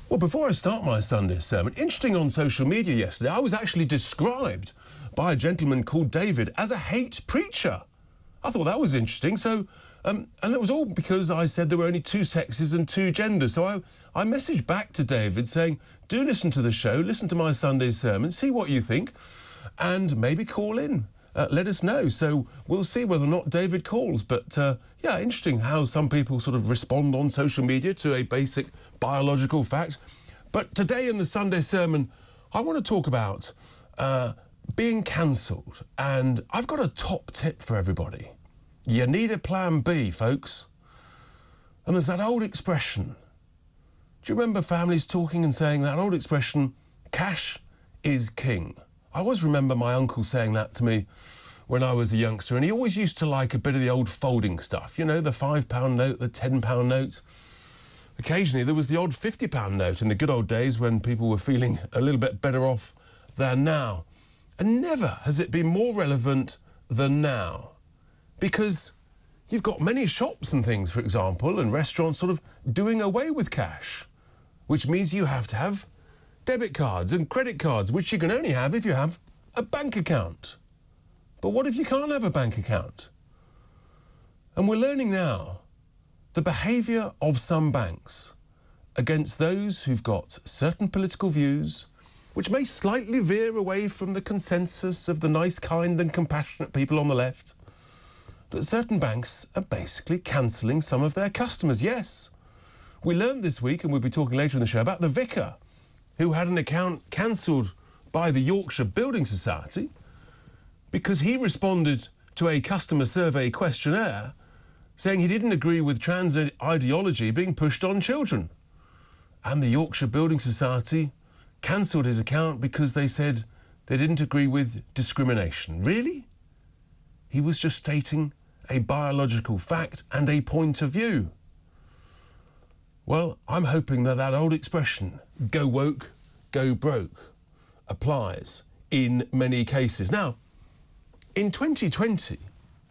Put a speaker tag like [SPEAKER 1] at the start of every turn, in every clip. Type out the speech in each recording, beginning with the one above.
[SPEAKER 1] Well, before I start my Sunday sermon, interesting on social media yesterday, I was actually described by a gentleman called David as a hate preacher. I thought that was interesting. So, and it was all because I said there were only two sexes and two genders. So I messaged back to David saying, do listen to the show, listen to my Sunday sermon, see what you think, and maybe call in. Let us know. So we'll see whether or not David calls. But yeah, interesting how some people sort of respond on social media to a basic biological fact. But today in the Sunday sermon, I want to talk about being cancelled. And I've got a top tip for everybody. You need a plan B, folks. And there's that old expression. Do you remember families talking and saying that old expression, cash is king? I always remember my uncle saying that to me when I was a youngster, and he always used to like a bit of the old folding stuff, you know, the £5 note, the £10 note. Occasionally there was the odd £50 note in the good old days when people were feeling a little bit better off than now. And never has it been more relevant than now, because you've got many shops and things, for example, and restaurants sort of doing away with cash, which means you have to have debit cards and credit cards, which you can only have if you have a bank account. But what if you can't have a bank account? And we're learning now the behaviour of some banks against those who've got certain political views, which may slightly veer away from the consensus of the nice, kind and compassionate people on the left, that certain banks are basically cancelling some of their customers. Yes, we learned this week, and we'll be talking later in the show, about the vicar who had an account cancelled by the Yorkshire Building Society because he responded to a customer survey questionnaire saying he didn't agree with trans ideology being pushed on children. And the Yorkshire Building Society cancelled his account because they said they didn't agree with discrimination. Really? He was just stating a biological fact and a point of view. Well, I'm hoping that that old expression, go woke, go broke, applies in many cases. Now, in 2020,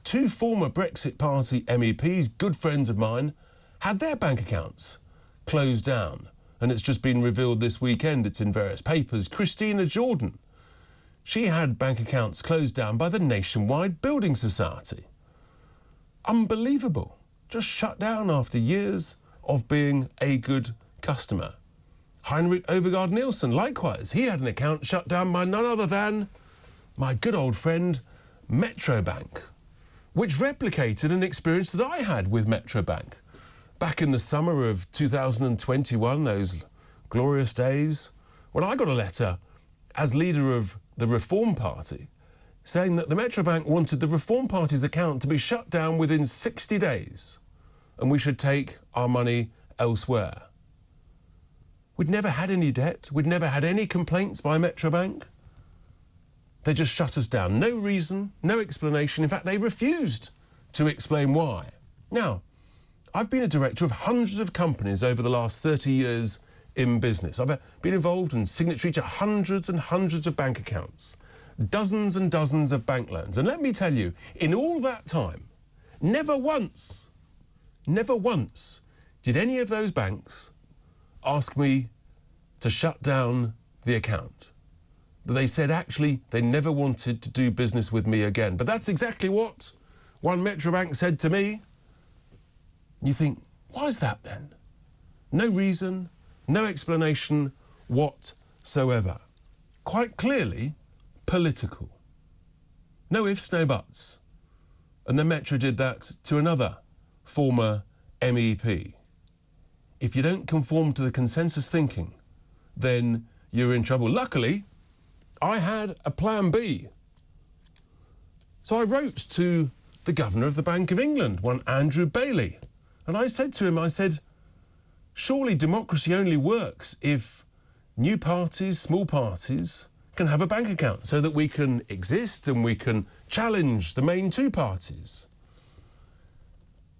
[SPEAKER 1] two former Brexit Party MEPs, good friends of mine, had their bank accounts closed down. And it's just been revealed this weekend, it's in various papers. Christina Jordan, she had bank accounts closed down by the Nationwide Building Society. Unbelievable. Just shut down after years of being a good customer. Heinrich Overgaard Nielsen, likewise, he had an account shut down by none other than my good old friend Metro Bank, which replicated an experience that I had with Metro Bank back in the summer of 2021, those glorious days, when I got a letter as leader of the Reform Party saying that the Metro Bank wanted the Reform Party's account to be shut down within 60 days and we should take our money elsewhere. We'd never had any debt. We'd never had any complaints by Metro Bank. They just shut us down. No reason, no explanation. In fact, they refused to explain why. Now, I've been a director of hundreds of companies over the last 30 years in business. I've been involved and signatory to hundreds and hundreds of bank accounts, dozens and dozens of bank loans. And let me tell you, in all that time, never once did any of those banks ask me to shut down the account. They said, actually, they never wanted to do business with me again. But that's exactly what one Metro Bank said to me. You think, why is that then? No reason, no explanation whatsoever. Quite clearly, political. No ifs, no buts. And the Metro did that to another former MEP. If you don't conform to the consensus thinking, then you're in trouble. Luckily, I had a plan B. So I wrote to the Governor of the Bank of England, one Andrew Bailey, and I said to him, I said, surely democracy only works if new parties, small parties, can have a bank account so that we can exist and we can challenge the main two parties.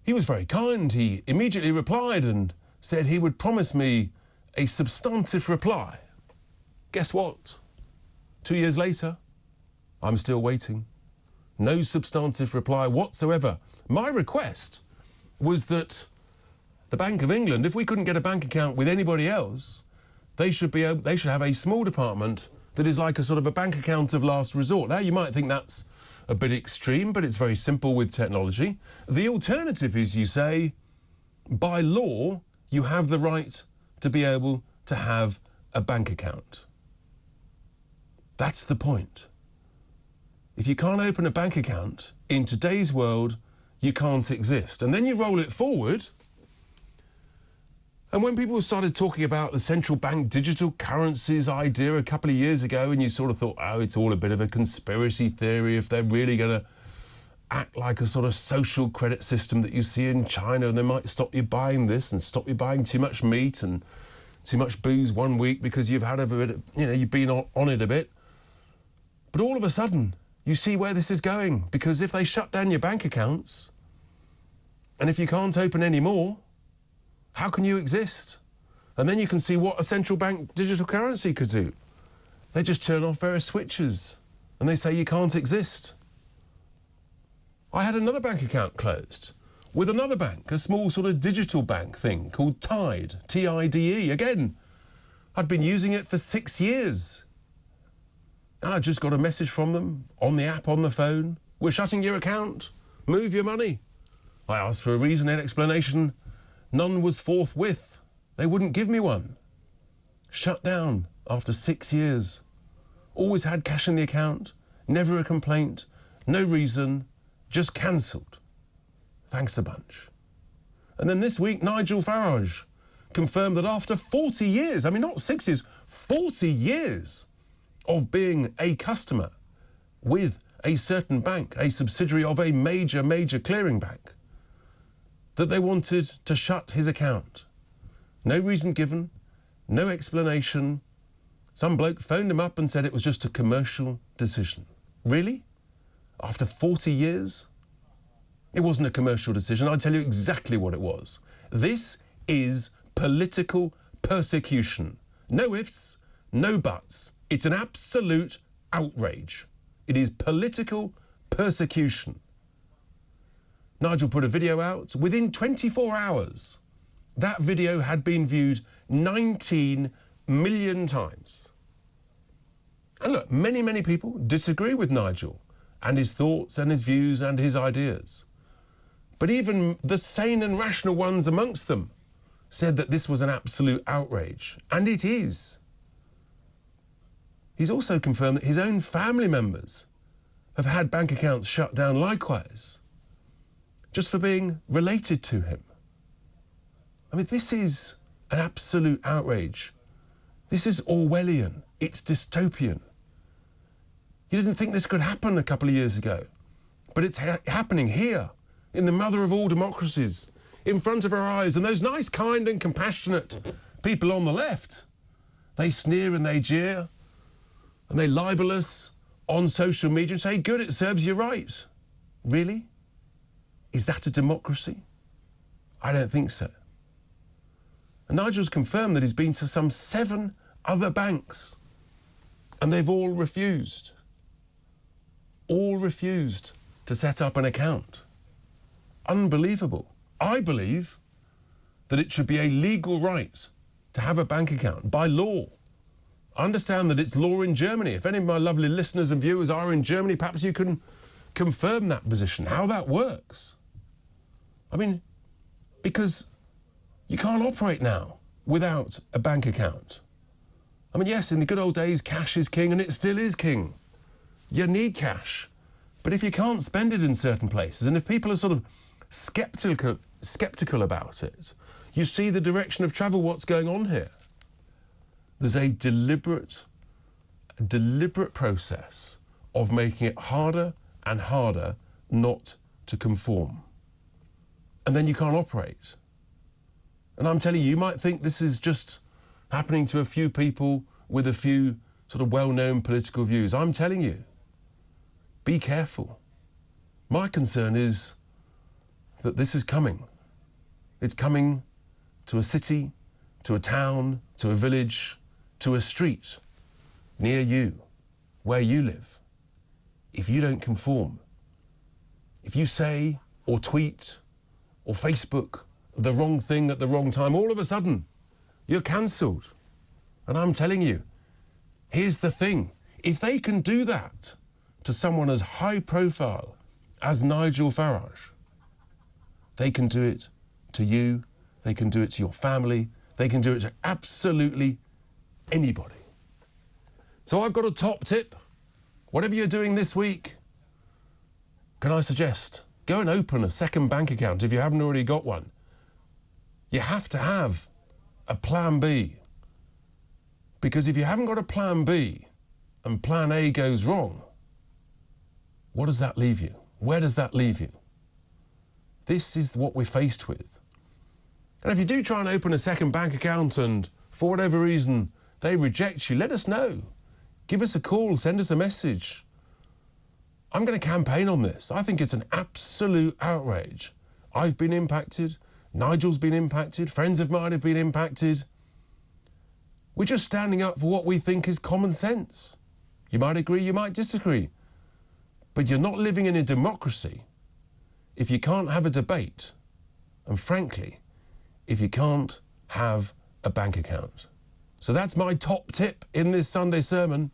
[SPEAKER 1] He was very kind. He immediately replied and said he would promise me a substantive reply. Guess what? 2 years later, I'm still waiting. No substantive reply whatsoever. My request was that the Bank of England, if we couldn't get a bank account with anybody else, they should have a small department that is like a sort of a bank account of last resort. Now, you might think that's a bit extreme, but it's very simple with technology. The alternative is, you say, by law, you have the right to be able to have a bank account. That's the point. If you can't open a bank account, in today's world, you can't exist. And then you roll it forward, and when people started talking about the central bank digital currencies idea a couple of years ago, and you sort of thought, oh, it's all a bit of a conspiracy theory, if they're really going to act like a sort of social credit system that you see in China, and they might stop you buying this and stop you buying too much meat and too much booze one week because you've had a bit of, you've been on it a bit. But all of a sudden, you see where this is going, because if they shut down your bank accounts, and if you can't open any more, how can you exist? And then you can see what a central bank digital currency could do. They just turn off various switches and they say you can't exist. I had another bank account closed with another bank, a small sort of digital bank thing called Tide, T-I-D-E. Again, I'd been using it for 6 years. And I just got a message from them on the app on the phone. We're shutting your account. Move your money. I asked for a reason and explanation. None was forthwith. They wouldn't give me one. Shut down after 6 years. Always had cash in the account. Never a complaint. No reason. Just cancelled. Thanks a bunch. And then this week, Nigel Farage confirmed that after 40 years, I mean, not 6 years, 40 years of being a customer with a certain bank, a subsidiary of a major clearing bank, that they wanted to shut his account. No reason given, no explanation. Some bloke phoned him up and said it was just a commercial decision. Really? After 40 years? It wasn't a commercial decision. I'll tell you exactly what it was. This is political persecution. No ifs, no buts. It's an absolute outrage. It is political persecution. Nigel put a video out. Within 24 hours, that video had been viewed 19 million times. And look, many people disagree with Nigel and his thoughts and his views and his ideas. But even the sane and rational ones amongst them said that this was an absolute outrage. And it is. He's also confirmed that his own family members have had bank accounts shut down likewise, just for being related to him. I mean, this is an absolute outrage. This is Orwellian. It's dystopian. You didn't think this could happen a couple of years ago, but it's happening here, in the mother of all democracies, in front of our eyes. And those nice, kind and compassionate people on the left, they sneer and they jeer and they libel us on social media and say, good, it serves you right. Really? Is that a democracy? I don't think so. And Nigel's confirmed that he's been to some 7 other banks and they've all refused. All refused to set up an account. Unbelievable. I believe that it should be a legal right to have a bank account by law. I understand that it's law in Germany. If any of my lovely listeners and viewers are in Germany, perhaps you can confirm that position, how that works. I mean, because you can't operate now without a bank account. I mean, yes, in the good old days, cash is king, and it still is king. You need cash. But if you can't spend it in certain places, and if people are sort of skeptical about it, you see the direction of travel, what's going on here. There's a deliberate process of making it harder and harder not to conform. And then you can't operate. And I'm telling you, you might think this is just happening to a few people with a few sort of well-known political views. I'm telling you, be careful. My concern is that this is coming. It's coming to a city, to a town, to a village, to a street near you, where you live. If you don't conform, if you say or tweet or Facebook the wrong thing at the wrong time, all of a sudden you're cancelled. And I'm telling you, here's the thing. If they can do that to someone as high profile as Nigel Farage, they can do it to you, they can do it to your family, they can do it to absolutely anybody. So I've got a top tip. Whatever you're doing this week, can I suggest, go and open a second bank account if you haven't already got one. You have to have a plan B. Because if you haven't got a plan B and plan A goes wrong, what does that leave you? Where does that leave you? This is what we're faced with. And if you do try and open a second bank account and for whatever reason they reject you, let us know. Give us a call, send us a message. I'm going to campaign on this. I think it's an absolute outrage. I've been impacted. Nigel's been impacted. Friends of mine have been impacted. We're just standing up for what we think is common sense. You might agree, you might disagree. But you're not living in a democracy if you can't have a debate. And frankly, if you can't have a bank account. So that's my top tip in this Sunday sermon.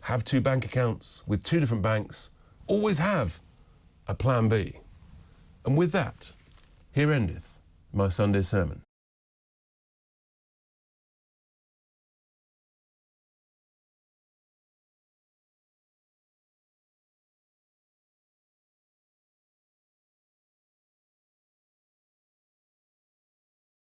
[SPEAKER 1] Have 2 bank accounts with 2 different banks. Always have a plan B. And with that, here endeth my Sunday sermon.